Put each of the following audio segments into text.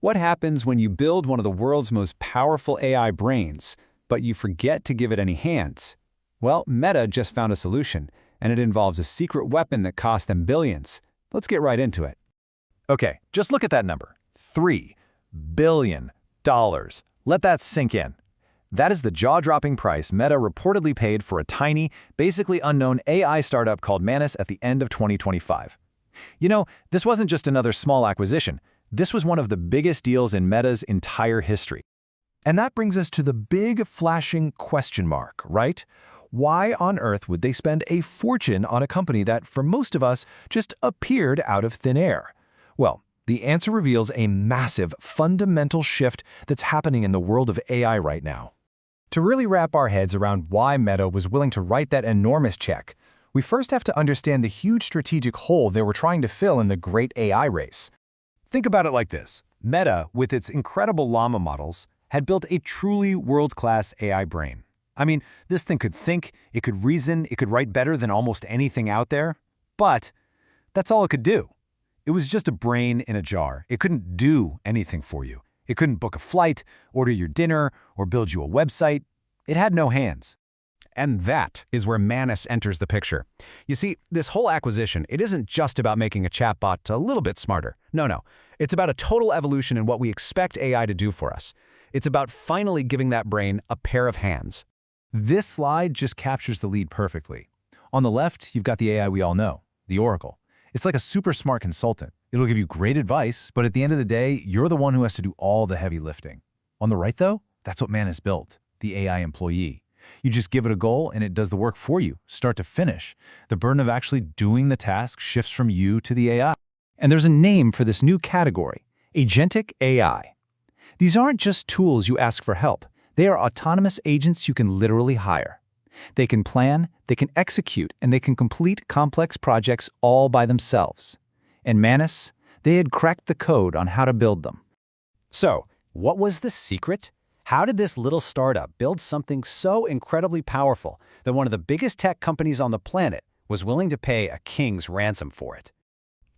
What happens when you build one of the world's most powerful AI brains, but you forget to give it any hands? Well, Meta just found a solution, and it involves a secret weapon that cost them billions. Let's get right into it. Okay, just look at that number. $3 billion. Let that sink in. That is the jaw-dropping price Meta reportedly paid for a tiny, basically unknown AI startup called Manus at the end of 2025. You know, this wasn't just another small acquisition. This was one of the biggest deals in Meta's entire history. And that brings us to the big flashing question mark, right? Why on earth would they spend a fortune on a company that, for most of us, just appeared out of thin air? Well, the answer reveals a massive, fundamental shift that's happening in the world of AI right now. To really wrap our heads around why Meta was willing to write that enormous check, we first have to understand the huge strategic hole they were trying to fill in the great AI race. Think about it like this. Meta, with its incredible llama models, had built a truly world-class AI brain. I mean, this thing could think, it could reason, it could write better than almost anything out there. But that's all it could do. It was just a brain in a jar. It couldn't do anything for you. It couldn't book a flight, order your dinner, or build you a website. It had no hands. And that is where Manus enters the picture. You see, this whole acquisition, it isn't just about making a chatbot a little bit smarter. No. It's about a total evolution in what we expect AI to do for us. It's about finally giving that brain a pair of hands. This slide just captures the lead perfectly. On the left, you've got the AI we all know, the Oracle. It's like a super smart consultant. It'll give you great advice, but at the end of the day, you're the one who has to do all the heavy lifting. On the right, though, that's what Manus built, the AI employee. You just give it a goal and it does the work for you, start to finish. The burden of actually doing the task shifts from you to the AI. And there's a name for this new category, Agentic AI. These aren't just tools you ask for help. They are autonomous agents you can literally hire. They can plan, they can execute, and they can complete complex projects all by themselves. And Manus, they had cracked the code on how to build them. So, what was the secret? How did this little startup build something so incredibly powerful that one of the biggest tech companies on the planet was willing to pay a king's ransom for it?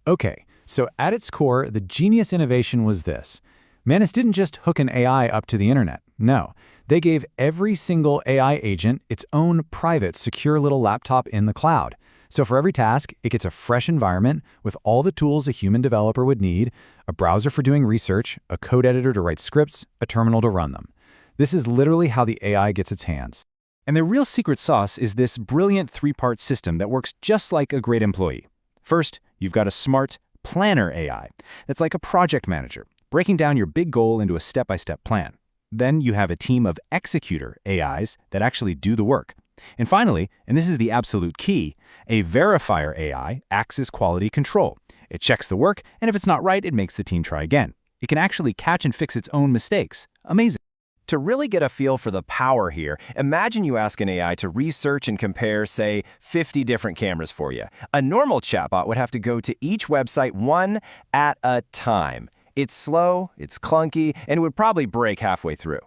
Okay, so at its core, the genius innovation was this. Manus didn't just hook an AI up to the internet. No, they gave every single AI agent its own private, secure little laptop in the cloud. So for every task, it gets a fresh environment with all the tools a human developer would need, a browser for doing research, a code editor to write scripts, a terminal to run them. This is literally how the AI gets its hands. And the real secret sauce is this brilliant three-part system that works just like a great employee. First, you've got a smart planner AI that's like a project manager, breaking down your big goal into a step-by-step plan. Then you have a team of executor AIs that actually do the work. And finally, and this is the absolute key, a verifier AI acts as quality control. It checks the work, and if it's not right, it makes the team try again. It can actually catch and fix its own mistakes. Amazing. To really get a feel for the power here, imagine you ask an AI to research and compare, say, 50 different cameras for you. A normal chatbot would have to go to each website one at a time. It's slow, it's clunky, and it would probably break halfway through.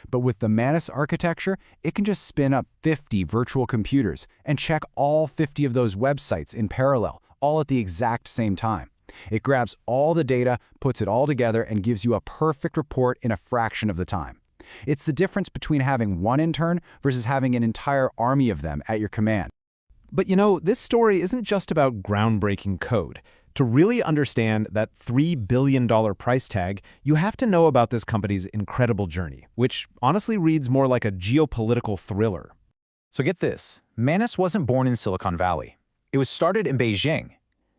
But with the Manus architecture, it can just spin up 50 virtual computers and check all 50 of those websites in parallel, all at the exact same time. It grabs all the data, puts it all together, and gives you a perfect report in a fraction of the time. It's the difference between having one intern versus having an entire army of them at your command. But you know, this story isn't just about groundbreaking code. To really understand that $3 billion price tag, you have to know about this company's incredible journey, which honestly reads more like a geopolitical thriller. So get this, Manus wasn't born in Silicon Valley. It was started in Beijing.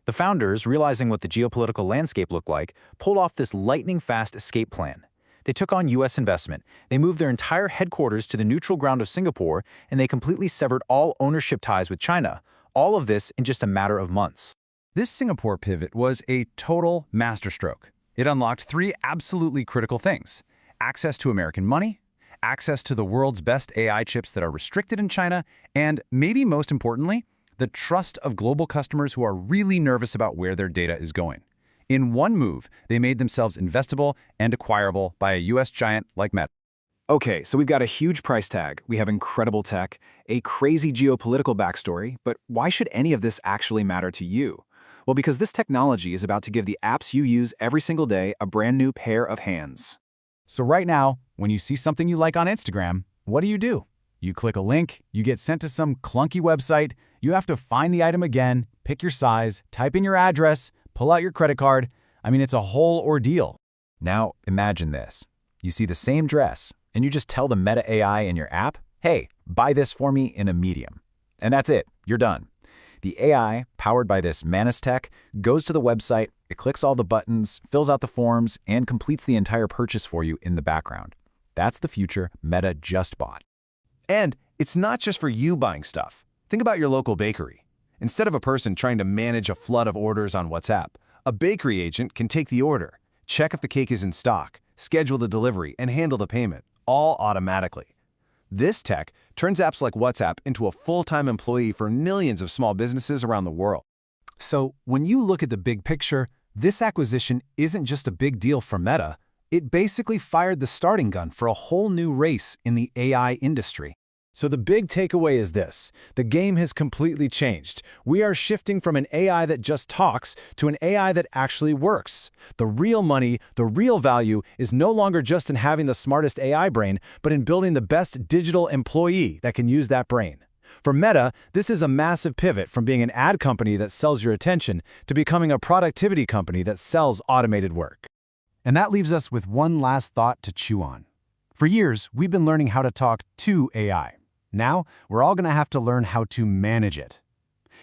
The founders, realizing what the geopolitical landscape looked like, pulled off this lightning-fast escape plan. They took on U.S. investment, they moved their entire headquarters to the neutral ground of Singapore, and they completely severed all ownership ties with China. All of this in just a matter of months. This Singapore pivot was a total masterstroke. It unlocked three absolutely critical things: access to American money, access to the world's best AI chips that are restricted in China, and maybe most importantly, the trust of global customers who are really nervous about where their data is going. In one move, they made themselves investable and acquirable by a US giant like Meta. Okay, so we've got a huge price tag, we have incredible tech, a crazy geopolitical backstory, but why should any of this actually matter to you? Well, because this technology is about to give the apps you use every single day a brand new pair of hands. So right now, when you see something you like on Instagram, what do? You click a link, you get sent to some clunky website, you have to find the item again, pick your size, type in your address, pull out your credit card. I mean, it's a whole ordeal. Now, imagine this. You see the same dress, and you just tell the Meta AI in your app, hey, buy this for me in a medium. And that's it. You're done. The AI, powered by this Manus tech, goes to the website, it clicks all the buttons, fills out the forms, and completes the entire purchase for you in the background. That's the future Meta just bought. And it's not just for you buying stuff. Think about your local bakery. Instead of a person trying to manage a flood of orders on WhatsApp, a bakery agent can take the order, check if the cake is in stock, schedule the delivery, and handle the payment, all automatically. This tech turns apps like WhatsApp into a full-time employee for millions of small businesses around the world. So, when you look at the big picture, this acquisition isn't just a big deal for Meta. It basically fired the starting gun for a whole new race in the AI industry. So the big takeaway is this. The game has completely changed. We are shifting from an AI that just talks to an AI that actually works. The real money, the real value is no longer just in having the smartest AI brain, but in building the best digital employee that can use that brain. For Meta, this is a massive pivot from being an ad company that sells your attention to becoming a productivity company that sells automated work. And that leaves us with one last thought to chew on. For years, we've been learning how to talk to AI. Now, we're all going to have to learn how to manage it.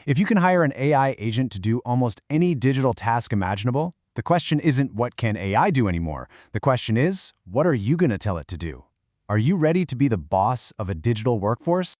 If you can hire an AI agent to do almost any digital task imaginable, the question isn't what can AI do anymore. The question is, what are you going to tell it to do? Are you ready to be the boss of a digital workforce?